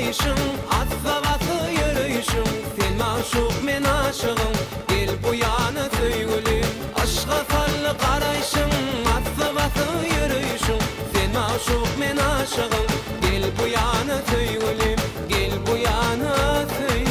qarayışın, atsavatı yürüyüşün, sen maşuq men aşığım, gel bu yana söygülüm. Aşqa fallı qarayışın, atsavatı yürüyüşün, sen maşuq men aşığım, gel bu yana söygülüm, gel bu yana söygülüm.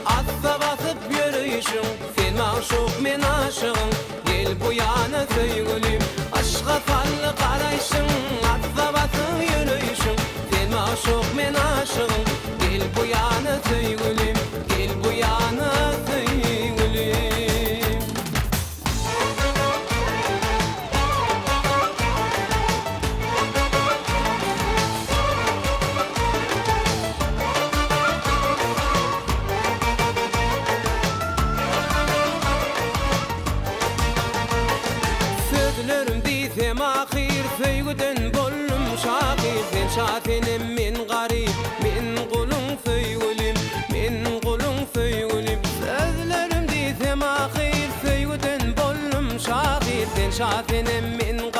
Atsa basıp yürüyüşün, sen maşuq men aşığım, gel bu yana söygülüm. Aşqa fallı qarayışın, atsa basıp yürüyüşün, sen maşuq men aşığım, gel bu yana söygülüm, gel bu yana söygülüm. Sözlerim diysem ahir, söygüden bollum şakir. Sen şatenim men garip, men kulun söygülüm, men kulun söygülüm. Sözlerim diysem ahir, söygüden bollum şakir. Sen şatenim men garip,